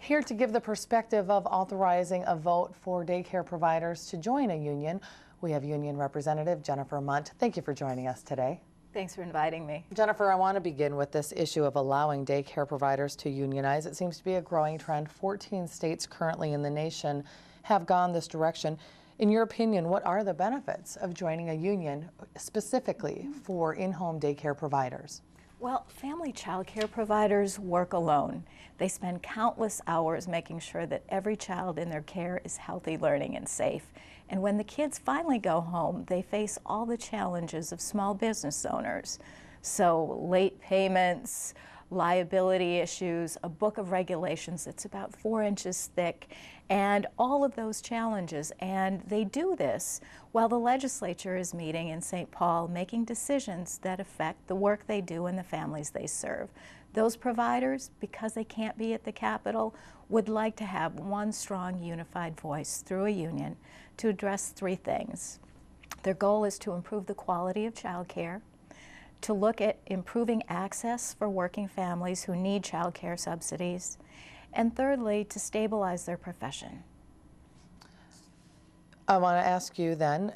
Here to give the perspective of authorizing a vote for daycare providers to join a union, we have Union Representative Jennifer Munt. Thank you for joining us today. Thanks for inviting me. Jennifer, I want to begin with this issue of allowing daycare providers to unionize. It seems to be a growing trend. 14 states currently in the nation have gone this direction. In your opinion, what are the benefits of joining a union specifically for in-home daycare providers? Well, family child care providers work alone. They spend countless hours making sure that every child in their care is healthy, learning, and safe. And when the kids finally go home, they face all the challenges of small business owners. So late payments, liability issues, a book of regulations that's about 4 inches thick, and all of those challenges. And they do this while the legislature is meeting in St. Paul, making decisions that affect the work they do and the families they serve. Those providers, because they can't be at the Capitol, would like to have one strong unified voice through a union to address 3 things. Their goal is to improve the quality of child care, to look at improving access for working families who need child care subsidies, and thirdly, to stabilize their profession. I want to ask you then,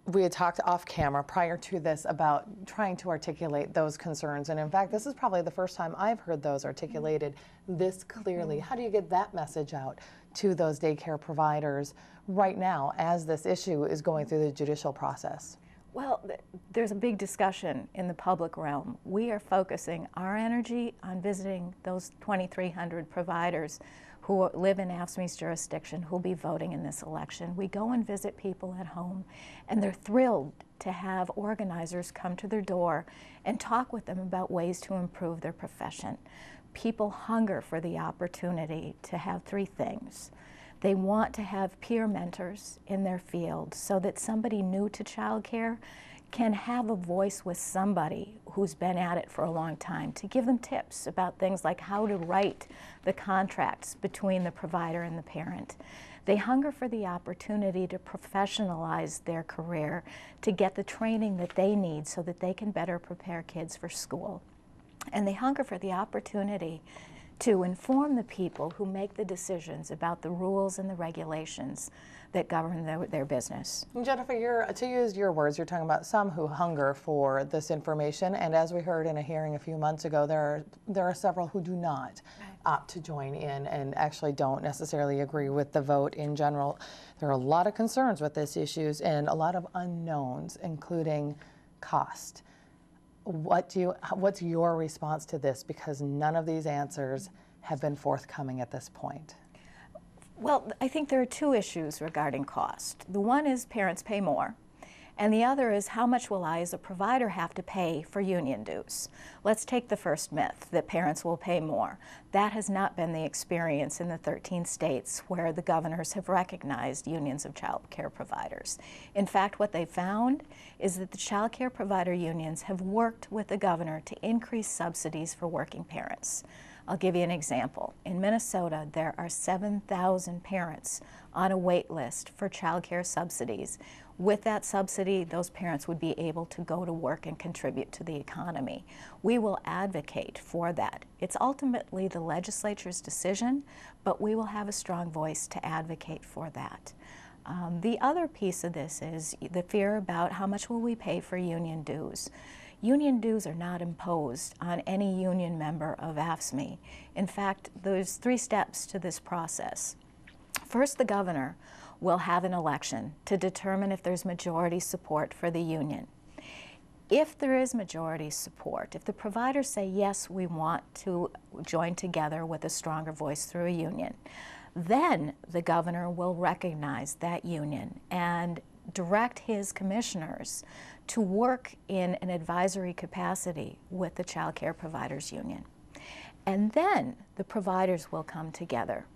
we had talked off camera prior to this about trying to articulate those concerns, and in fact this is probably the first time I've heard those articulated this clearly. How do you get that message out to those daycare providers right now as this issue is going through the judicial process? Well, there's a big discussion in the public realm. We are focusing our energy on visiting those 2,300 providers who live in AFSCME's jurisdiction who will be voting in this election. We go and visit people at home, and they're thrilled to have organizers come to their door and talk with them about ways to improve their profession. People hunger for the opportunity to have 3 things. They want to have peer mentors in their field so that somebody new to childcare can have a voice with somebody who's been at it for a long time to give them tips about things like how to write the contracts between the provider and the parent. They hunger for the opportunity to professionalize their career, to get the training that they need so that they can better prepare kids for school. And they hunger for the opportunity to inform the people who make the decisions about the rules and the regulations that govern their business. Jennifer, to use your words, you're talking about some who hunger for this information, and as we heard in a hearing a few months ago, there are several who do not opt to join in and actually don't necessarily agree with the vote in general. There are a lot of concerns with this issues and a lot of unknowns, including cost. What's your response to this? Because none of these answers have been forthcoming at this point. Well, I think there are 2 issues regarding cost. The one is parents pay more, and the other is how much will I as a provider have to pay for union dues? Let's take the first myth, that parents will pay more. That has not been the experience in the 13 states where the governors have recognized unions of child care providers. In fact, what they found is that the child care provider unions have worked with the governor to increase subsidies for working parents. I'll give you an example. In Minnesota, there are 7,000 parents on a wait list for child care subsidies. With that subsidy, those parents would be able to go to work and contribute to the economy. We will advocate for that. It's ultimately the legislature's decision, but we will have a strong voice to advocate for that. The other piece of this is the fear about how much will we pay for union dues. Union dues are not imposed on any union member of AFSCME. In fact, there's 3 steps to this process. First, the governor will have an election to determine if there's majority support for the union. If there is majority support, if the providers say, yes, we want to join together with a stronger voice through a union, then the governor will recognize that union and direct his commissioners to work in an advisory capacity with the child care providers union. And then the providers will come together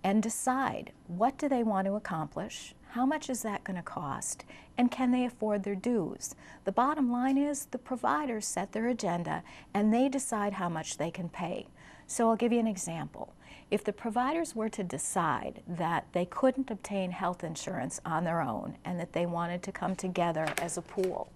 and decide what do they want to accomplish, how much is that going to cost, and can they afford their dues. The bottom line is the providers set their agenda and they decide how much they can pay. So I'll give you an example. If the providers were to decide that they couldn't obtain health insurance on their own and that they wanted to come together as a pool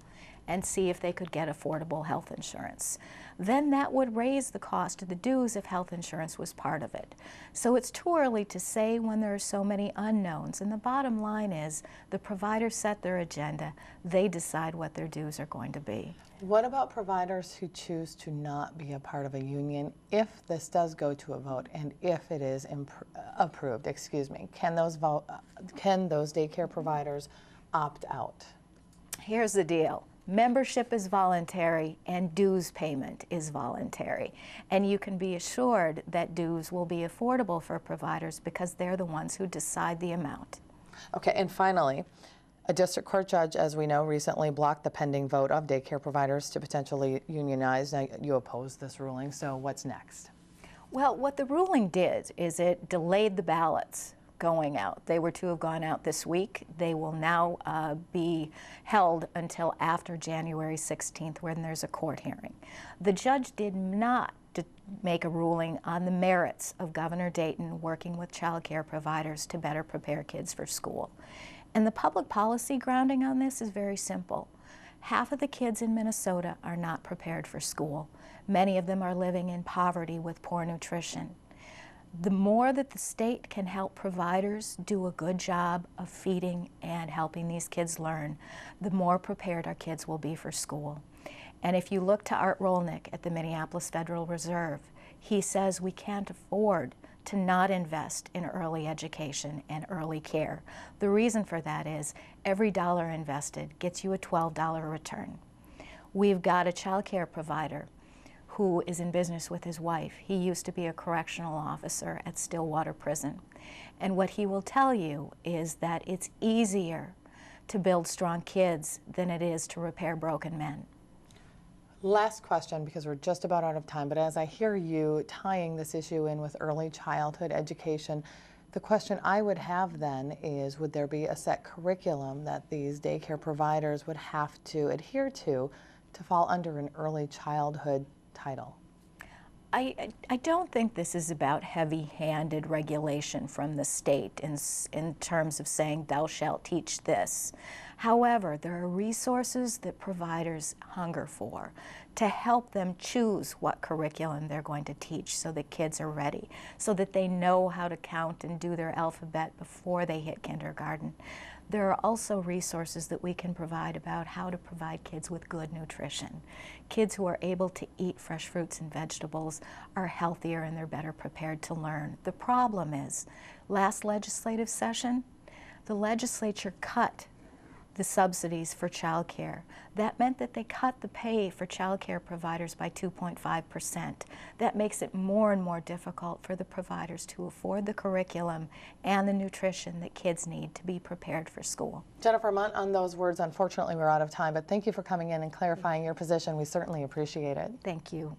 and see if they could get affordable health insurance. Then that would raise the cost of the dues if health insurance was part of it. So it's too early to say when there are so many unknowns, and the bottom line is the providers set their agenda, they decide what their dues are going to be. What about providers who choose to not be a part of a union if this does go to a vote and if it is approved, can those daycare providers opt out? Here's the deal. Membership is voluntary and dues payment is voluntary. And you can be assured that dues will be affordable for providers because they're the ones who decide the amount. Okay, and finally, a district court judge, as we know, recently blocked the pending vote of daycare providers to potentially unionize. Now, you oppose this ruling, so what's next? Well, what the ruling did is it delayed the ballots going out. They were to have gone out this week. They will now be held until after January 16th when there's a court hearing. The judge did not make a ruling on the merits of Governor Dayton working with child care providers to better prepare kids for school. And the public policy grounding on this is very simple. Half of the kids in Minnesota are not prepared for school. Many of them are living in poverty with poor nutrition. The more that the state can help providers do a good job of feeding and helping these kids learn, the more prepared our kids will be for school. And if you look to Art Rolnick at the Minneapolis Federal Reserve, he says we can't afford to not invest in early education and early care. The reason for that is every dollar invested gets you a $12 return. We've got a child care provider who is in business with his wife. He used to be a correctional officer at Stillwater Prison. And what he will tell you is that it's easier to build strong kids than it is to repair broken men. Last question, because we're just about out of time, but as I hear you tying this issue in with early childhood education, the question I would have then is, would there be a set curriculum that these daycare providers would have to adhere to fall under an early childhood title? I don't think this is about heavy-handed regulation from the state in terms of saying thou shalt teach this. However, there are resources that providers hunger for to help them choose what curriculum they're going to teach so that kids are ready, so that they know how to count and do their alphabet before they hit kindergarten. There are also resources that we can provide about how to provide kids with good nutrition. Kids who are able to eat fresh fruits and vegetables are healthier and they're better prepared to learn. The problem is, last legislative session, the legislature cut the subsidies for child care. That meant that they cut the pay for child care providers by 2.5%. That makes it more and more difficult for the providers to afford the curriculum and the nutrition that kids need to be prepared for school. Jennifer Munt, on those words, unfortunately we're out of time, but thank you for coming in and clarifying your position. We certainly appreciate it. Thank you.